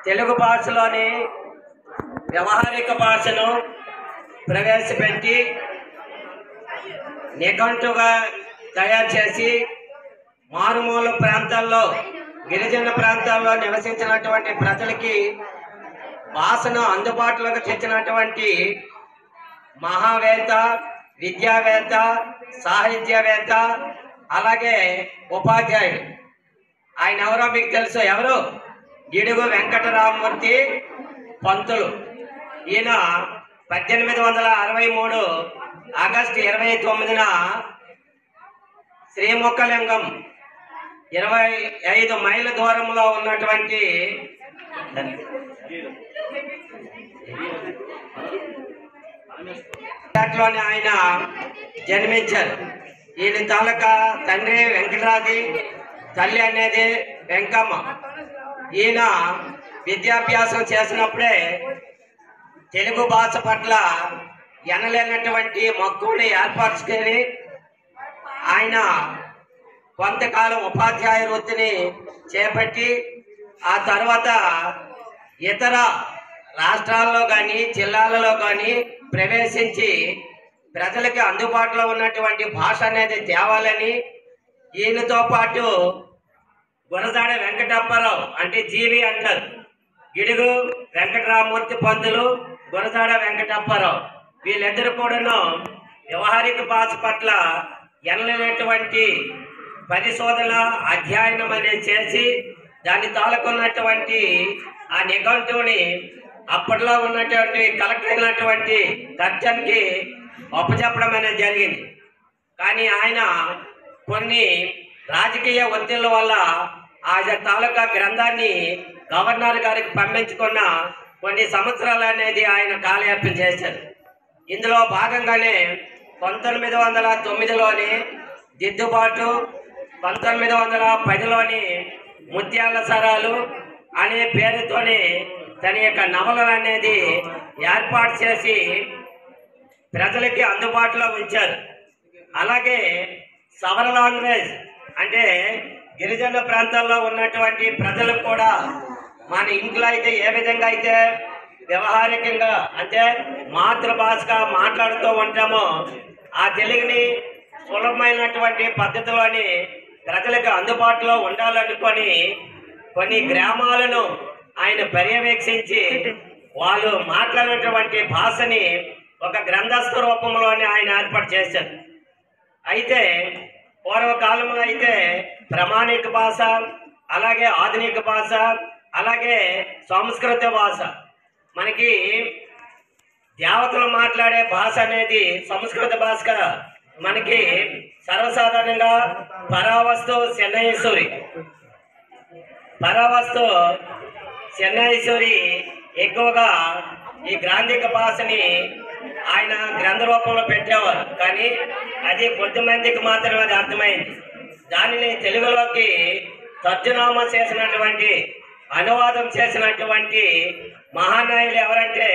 తెలుగు భాషలోని వ్యవహారిక భాషను ప్రవేశపెట్టి నిఘంటుగా తయారు చేసి మారుమూల ప్రాంతాల్లో గిరిజన ప్రాంతాల్లో నివసించినటువంటి ప్రజలకి భాషను అందుబాటులోకి తెచ్చినటువంటి మహావేత్త, విద్యావేత్త, సాహిత్యవేత్త, అలాగే ఉపాధ్యాయుడు. ఆయన ఎవరో మీకు తెలుసు. ఎవరు? గిడుగు వెంకటరామమూర్తి పంతులు. ఈయన 1863 ఆగస్టు 29న శ్రీముఖలింగం 25 మైళ్ళ దూరంలో ఉన్నటువంటి లోని ఆయన జన్మించారు. ఈయన తాలూకా తండ్రి వెంకటరాది, తల్లి అనేది వెంకమ్మ. ఈయన విద్యాభ్యాసం చేసినప్పుడే తెలుగు భాష పట్ల ఎనలేనటువంటి మక్కువని ఏర్పరచుకొని ఆయన కొంతకాలం ఉపాధ్యాయ వృత్తిని చేపట్టి ఆ తర్వాత ఇతర రాష్ట్రాల్లో కానీ జిల్లాలలో కానీ ప్రవేశించి ప్రజలకి అందుబాటులో ఉన్నటువంటి భాష అనేది తేవాలని ఈయనతో పాటు గురజాడ వెంకటప్పారావు అంటే జీవి అంటారు. గిడుగు వెంకటరామమూర్తి పంతులు, గురజాడ వెంకటప్పారావు వీళ్ళిద్దరు కూడాను వ్యవహారిక భాష పట్ల ఎనలేనటువంటి పరిశోధన అధ్యయనం అనేది చేసి దాని తాలూకున్నటువంటి ఆ నిఘంటువుని అప్పట్లో ఉన్నటువంటి కలెక్టర్ అయినటువంటి దర్జన్కి అప్పచెప్పడం అనేది జరిగింది. కానీ ఆయన కొన్ని రాజకీయ ఒత్తిళ్ల వల్ల ఆ తాలూకా గ్రంథాన్ని గవర్నర్ గారికి పంపించుకున్న కొన్ని సంవత్సరాలు అనేది ఆయన కాలయాపన చేశారు. ఇందులో భాగంగానే 1909లోని దిద్దుబాటు, 1910లోని ముత్యాల సరాలు అనే పేరుతోని తన యొక్క నవలలు అనేది ఏర్పాటు చేసి ప్రజలకి అందుబాటులో ఉంచారు. అలాగే సవర లాంగ్వేజ్ అంటే గిరిజన ప్రాంతాల్లో ఉన్నటువంటి ప్రజలకు కూడా మన ఇంట్లో అయితే ఏ విధంగా అయితే వ్యవహారికంగా అంటే మాతృభాషగా మాట్లాడుతూ ఉంటామో ఆ తెలుగుని సులభమైనటువంటి పద్ధతిలోని ప్రజలకు అందుబాటులో ఉండాలనుకొని కొన్ని గ్రామాలను ఆయన పర్యవేక్షించి వాళ్ళు మాట్లాడినటువంటి భాషని ఒక గ్రంథస్థ రూపంలోనే ఆయన ఏర్పాటు చేశారు. అయితే పూర్వకాలంలో అయితే ప్రామాణిక భాష, అలాగే ఆధునిక భాష, అలాగే సంస్కృత భాష, మనకి దేవతలు మాట్లాడే భాష అనేది సంస్కృత భాషగా మనకి సర్వసాధారణంగా పరావస్తు చెన్నైశ్వరి ఎక్కువగా ఈ గ్రాంధిక భాషని ఆయన గ్రంథ రూపంలో పెట్టేవారు. కానీ అది కొద్దిమందికి మాత్రమే అది అర్థమైంది. దానిని తెలుగులోకి తర్జునామా చేసినటువంటి అనువాదం చేసినటువంటి మహానాయులు ఎవరంటే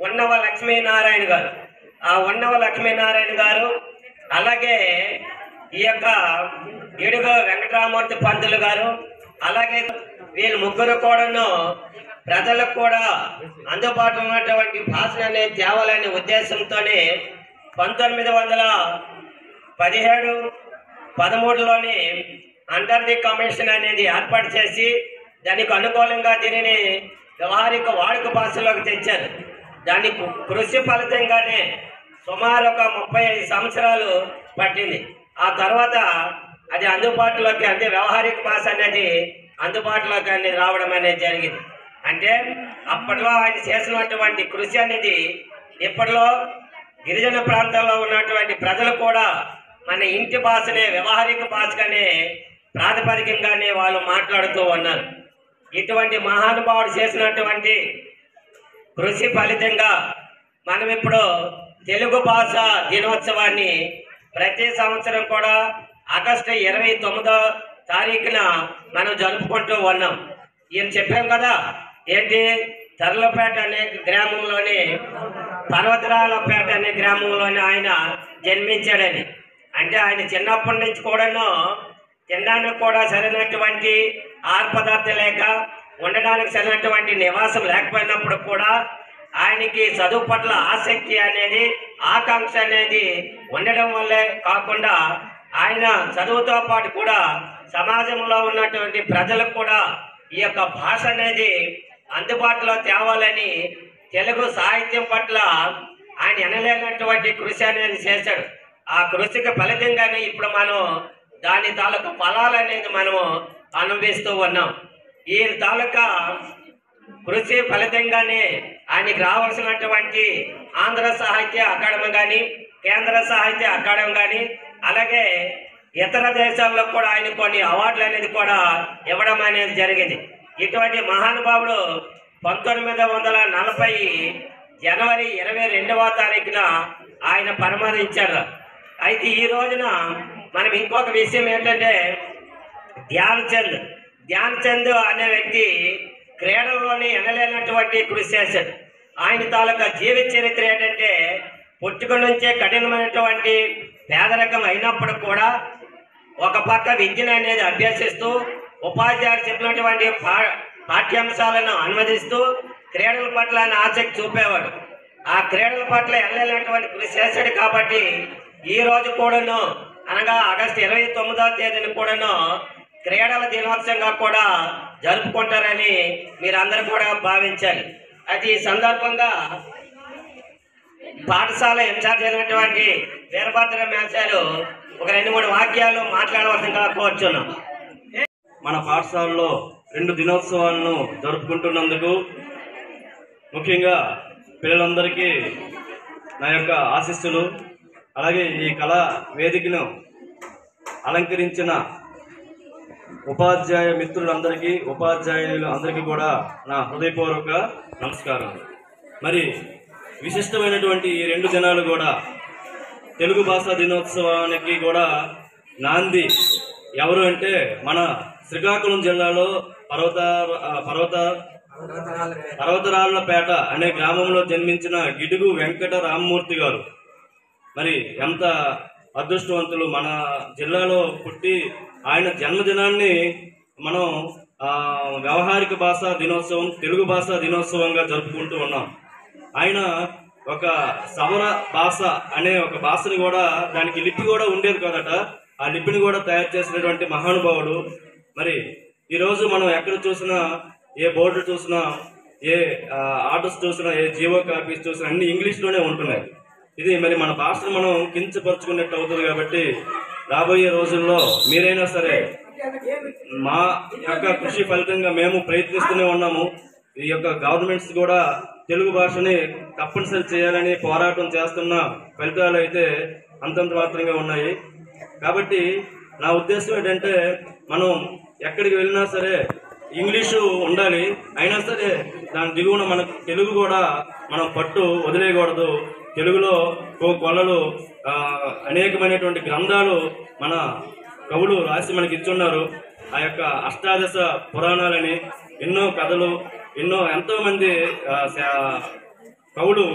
ఉన్నవ లక్ష్మీనారాయణ గారు. ఆ ఉన్నవ లక్ష్మీనారాయణ గారు అలాగే ఈ యొక్క గిడుగు వెంకటరామమూర్తి పంతులు గారు, అలాగే వీళ్ళు ముగ్గురు కూడాను ప్రజలకు కూడా అందుబాటులో ఉన్నటువంటి భాషను అనేది తేవాలనే ఉద్దేశంతోనే 1917-13లోని అండర్ ది కమిషన్ అనేది ఏర్పాటు చేసి దానికి అనుకూలంగా దీనిని వ్యవహారిక వాడుక భాషలోకి తెచ్చారు. దాని కృషి ఫలితంగానే సుమారు ఒక 35 సంవత్సరాలు పట్టింది. ఆ తర్వాత అది అందుబాటులోకి అంటే వ్యవహారిక భాష అనేది అందుబాటులోకి అనేది రావడం అనేది జరిగింది. అంటే అప్పట్లో ఆయన చేసినటువంటి కృషి అనేది ఇప్పట్లో గిరిజన ప్రాంతాల్లో ఉన్నటువంటి ప్రజలు కూడా మన ఇంటి భాషనే వ్యవహారిక భాషగానే ప్రాతిపదికంగానే వాళ్ళు మాట్లాడుతూ ఉన్నారు. ఇటువంటి మహానుభావుడు చేసినటువంటి కృషి ఫలితంగా మనం ఇప్పుడు తెలుగు భాష దినోత్సవాన్ని ప్రతి సంవత్సరం కూడా ఆగస్టు 29వ తారీఖున మనం జరుపుకుంటూ ఉన్నాం. ఈయన చెప్పాం కదా ఏంటి, తర్లపేట అనే గ్రామంలోని పర్వతరాలపేట అనే గ్రామంలోని ఆయన జన్మించాడని. అంటే ఆయన చిన్నప్పటి నుంచి కూడాను తినడానికి కూడా సరైనటువంటి ఆహార పదార్థం లేక ఉండడానికి సరైనటువంటి నివాసం లేకపోయినప్పుడు కూడా ఆయనకి చదువు పట్ల ఆసక్తి అనేది, ఆకాంక్ష అనేది ఉండడం వల్లే కాకుండా ఆయన చదువుతో పాటు కూడా సమాజంలో ఉన్నటువంటి ప్రజలకు కూడా ఈ యొక్క భాష అనేది అందుబాటులో తేవాలని తెలుగు సాహిత్యం పట్ల ఆయన ఎనలేనటువంటి కృషి అనేది చేశాడు. ఆ కృషికి ఫలితంగానే ఇప్పుడు మనం దాని తాలూకా ఫలాలు అనేది మనము అనుభవిస్తూ ఉన్నాం. ఈ తాలూకా కృషి ఫలితంగానే ఆయనకి రావాల్సినటువంటి ఆంధ్ర సాహిత్య అకాడమీ కానీ, కేంద్ర సాహిత్య అకాడమీ కానీ, అలాగే ఇతర దేశాల్లో కూడా ఆయన కొన్ని అవార్డులు అనేది కూడా ఇవ్వడం అనేది జరిగింది. ఇటువంటి మహానుభావుడు 1940 జనవరి 22వ తారీఖున ఆయన పరమరించాడు. అయితే ఈ రోజున మనం ఇంకొక విషయం ఏంటంటే ధ్యాన్ చంద్ అనే వ్యక్తి క్రీడల్లోని ఎనలేనటువంటి కృషి చేశాడు. ఆయన తాలూకా జీవిత చరిత్ర ఏంటంటే పుట్టుక నుంచే కఠినమైనటువంటి పేదరికం అయినప్పుడు కూడా ఒక పక్క విద్యను అనేది అభ్యసిస్తూ ఉపాధ్యాయులు చెప్పినటువంటి పాఠ్యాంశాలను అనువదిస్తూ క్రీడల పట్ల ఆసక్తి చూపేవాడు. ఆ క్రీడల పట్ల ఎనలేనటువంటి కృషి చేశాడు. కాబట్టి ఈ రోజు కూడాను, అనగా ఆగస్టు 29వ తేదీని కూడాను క్రీడల దినోత్సవంగా కూడా జరుపుకుంటారని మీరందరూ కూడా భావించాలి. అయితే ఈ సందర్భంగా పాఠశాల ఇన్ఛార్జ్ అయినటువంటి వీరభద్ర మేసారు ఒక 2-3 వాక్యాలు మాట్లాడవలసిందిగా కోరుచున్నాం. మన పాఠశాలలో 2 దినోత్సవాలను జరుపుకుంటున్నందుకు ముఖ్యంగా పిల్లలందరికీ నా యొక్క ఆశీస్సులు, అలాగే ఈ కళా వేదికను అలంకరించిన ఉపాధ్యాయ మిత్రులందరికీ, ఉపాధ్యాయులు అందరికీ కూడా నా హృదయపూర్వక నమస్కారం. మరి విశిష్టమైనటువంటి ఈ 2 దినాలు కూడా తెలుగు భాషా దినోత్సవానికి కూడా నాంది ఎవరు అంటే మన శ్రీకాకుళం జిల్లాలో పర్వతరాళ్లపేట అనే గ్రామంలో జన్మించిన గిడుగు వెంకట రామ్మూర్తి గారు. మరి ఎంత అదృష్టవంతులు, మన జిల్లాలో పుట్టి ఆయన జన్మదినాన్ని మనం వ్యవహారిక భాషా దినోత్సవం, తెలుగు భాషా దినోత్సవంగా జరుపుకుంటూ ఉన్నాం. ఆయన ఒక సవర భాష అనే ఒక భాషని కూడా, దానికి లిపి కూడా ఉండేది కదట, ఆ లిపిని కూడా తయారు చేసినటువంటి మహానుభావుడు. మరి ఈరోజు మనం ఎక్కడ చూసినా, ఏ బోర్డు చూసినా, ఏ ఆర్డర్స్ చూసినా, ఏ జీవో కాపీస్ చూసినా అన్ని ఇంగ్లీష్లోనే ఉంటున్నాయి. ఇది మరి మన భాషను మనం కించపరుచుకున్నట్టు అవుతుంది. కాబట్టి రాబోయే రోజుల్లో మీరైనా సరే, మా యొక్క కృషి ఫలితంగా మేము ప్రయత్నిస్తూనే ఉన్నాము. ఈ యొక్క గవర్నమెంట్స్ కూడా తెలుగు భాషని తప్పనిసరి చేయాలని పోరాటం చేస్తున్న ఫలితాలు అయితే అంతంత మాత్రంగా ఉన్నాయి. కాబట్టి నా ఉద్దేశం ఏంటంటే, మనం ఎక్కడికి వెళ్ళినా సరే ఇంగ్లీషు ఉండాలి, అయినా సరే దాని దిగువన మన తెలుగు కూడా మనం పట్టు వదిలేయకూడదు. తెలుగులో కొలలు అనేకమైనటువంటి గ్రంథాలు మన కవులు రాసి మనకి ఇచ్చున్నారు. ఆ యొక్క అష్టాదశ పురాణాలని, ఎన్నో కథలు, ఎంతోమంది కవులు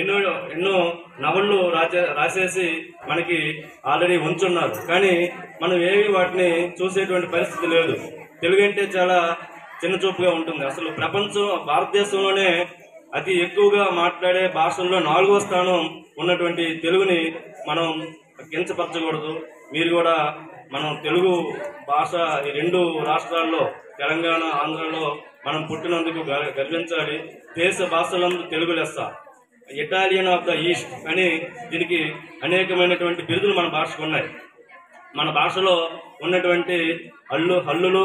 ఎన్నో నవళ్ళు రాసేసి మనకి ఆల్రెడీ ఉంచున్నారు. కానీ మనం ఏవి వాటిని చూసేటువంటి పరిస్థితి లేదు. తెలుగు అంటే చాలా చిన్న చూపుగా ఉంటుంది. అసలు భారతదేశంలోనే అతి ఎక్కువగా మాట్లాడే భాషల్లో 4వ స్థానం ఉన్నటువంటి తెలుగుని మనం కించపరచకూడదు. మీరు కూడా మనం తెలుగు భాష ఈ 2 రాష్ట్రాల్లో, తెలంగాణ, ఆంధ్రలో మనం పుట్టినందుకు గర్వించాలి. దేశ భాషలందు తెలుగు లెస్స, ఇటాలియన్ ఆఫ్ ద ఈస్ట్ అని దీనికి అనేకమైనటువంటి బిరుదులు మన భాషకు ఉన్నాయి. మన భాషలో ఉన్నటువంటి హల్లులు,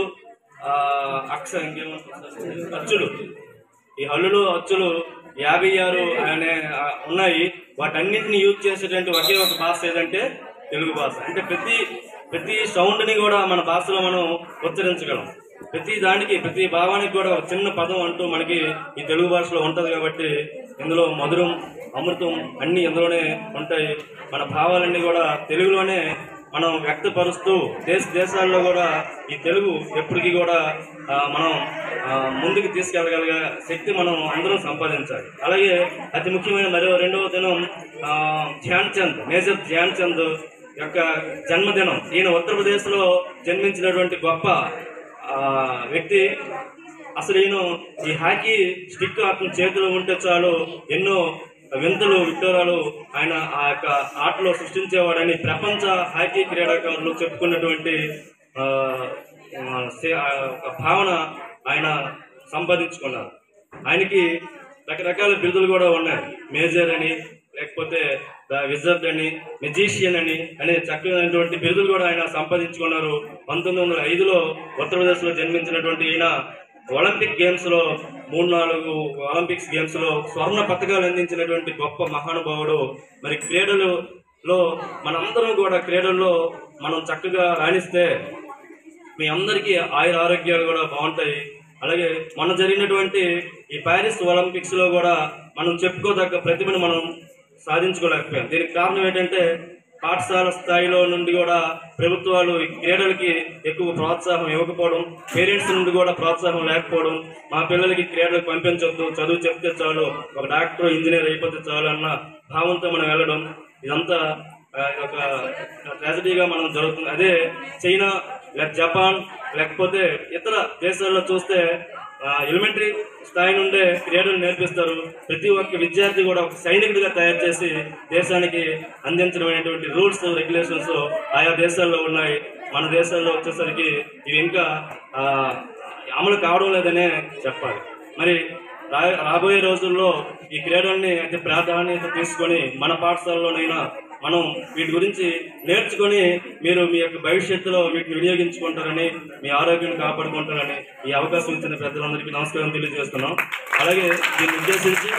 అచ్చులు, ఈ హల్లులు అచ్చులు 56 అనే ఉన్నాయి. వాటన్నింటినీ యూజ్ చేసేటువంటి ఒకే ఒక భాష ఏదంటే తెలుగు భాష. అంటే ప్రతి సౌండ్ని కూడా మన భాషలో మనం ఉచ్చరించగలం. ప్రతి దానికి, ప్రతి భావానికి కూడా ఒక చిన్న పదం అంటూ మనకి ఈ తెలుగు భాషలో ఉంటుంది. కాబట్టి ఇందులో మధురం, అమృతం అన్నీ ఇందులోనే ఉంటాయి. మన భావాలన్నీ కూడా తెలుగులోనే మనం వ్యక్తపరుస్తూ దేశాల్లో కూడా ఈ తెలుగు ఎప్పటికీ కూడా మనం ముందుకు తీసుకెళ్ళగలిగే శక్తి మనం అందరం సంపాదించాలి. అలాగే అతి ముఖ్యమైన మరో 2వ దినం మేజర్ ధ్యాన్ చంద్ యొక్క జన్మదినం. ఈయన ఉత్తరప్రదేశ్లో జన్మించినటువంటి గొప్ప వ్యక్తి. అసలు ఈయన ఈ హాకీ స్టిక్ అతని చేతిలో ఉంటే చాలు ఎన్నో వింతలు విడ్డూరాలు ఆయన ఆ యొక్క ఆటలో సృష్టించేవాడని ప్రపంచ హాకీ క్రీడాకారులు చెప్పుకున్నటువంటి భావన ఆయన సంపాదించుకున్నారు. ఆయనకి రకరకాల బిరుదులు కూడా ఉన్నాయి. మేజర్ అని, లేకపోతే ద విజర్డ్ అని, మెజీషియన్ అని అనే చక్కనటువంటి బిరుదులు కూడా ఆయన సంపాదించుకున్నారు. 1905లో ఉత్తరప్రదేశ్లో జన్మించినటువంటి ఈయన ఒలింపిక్ గేమ్స్ లో 3-4 ఒలింపిక్స్ గేమ్స్ లో స్వర్ణ పతకాలు అందించినటువంటి గొప్ప మహానుభావుడు. మరి క్రీడలలో మనందరం కూడా క్రీడల్లో మనం చక్కగా రాణిస్తే మీ అందరికీ ఆయుర ఆరోగ్యాలు కూడా బాగుంటాయి. అలాగే మొన్న జరిగినటువంటి ఈ ప్యారిస్ ఒలింపిక్స్ లో కూడా మనం చెప్పుకోదగ్గ ప్రతిభను మనం సాధించుకోలేకపోయాం. దీనికి కారణం ఏంటంటే పాఠశాల స్థాయిలో నుండి కూడా ప్రభుత్వాలు ఈ క్రీడలకి ఎక్కువ ప్రోత్సాహం ఇవ్వకపోవడం, పేరెంట్స్ నుండి కూడా ప్రోత్సాహం లేకపోవడం, మా పిల్లలకి క్రీడలకు పంపించొద్దు, చదువు చెప్తే చాలు, ఒక డాక్టర్ ఇంజనీర్ అయిపోతే చాలు అన్న భావంతో మనం వెళ్ళడం, ఇదంతా ఒక ట్రాజడీగా మనం జరుగుతుంది. అదే చైనా, జపాన్, లేకపోతే ఇతర దేశాల్లో చూస్తే ఎలిమెంటరీ స్థాయి నుండే క్రీడలు నేర్పిస్తారు. ప్రతి ఒక్క విద్యార్థి కూడా ఒక సైనికుడిగా తయారు చేసి దేశానికి అందించడం అనేటువంటి రూల్స్ రెగ్యులేషన్స్ ఆయా దేశాల్లో ఉన్నాయి. మన దేశాల్లో వచ్చేసరికి ఇవి ఇంకా అమలు కావడం లేదనే చెప్పాలి. మరి రాబోయే రోజుల్లో ఈ క్రీడల్ని అతి ప్రాధాన్యత తీసుకొని మన పాఠశాలలోనైనా మనం వీటి గురించి నేర్చుకొని మీరు మీ యొక్క భవిష్యత్తులో వీటిని వినియోగించుకుంటారని, మీ ఆరోగ్యం కాపాడుకుంటారని ఈ అవకాశం ఇచ్చిన పెద్దలందరికీ నమస్కారం తెలియజేస్తున్నాం. అలాగే దీన్ని ఉద్దేశించి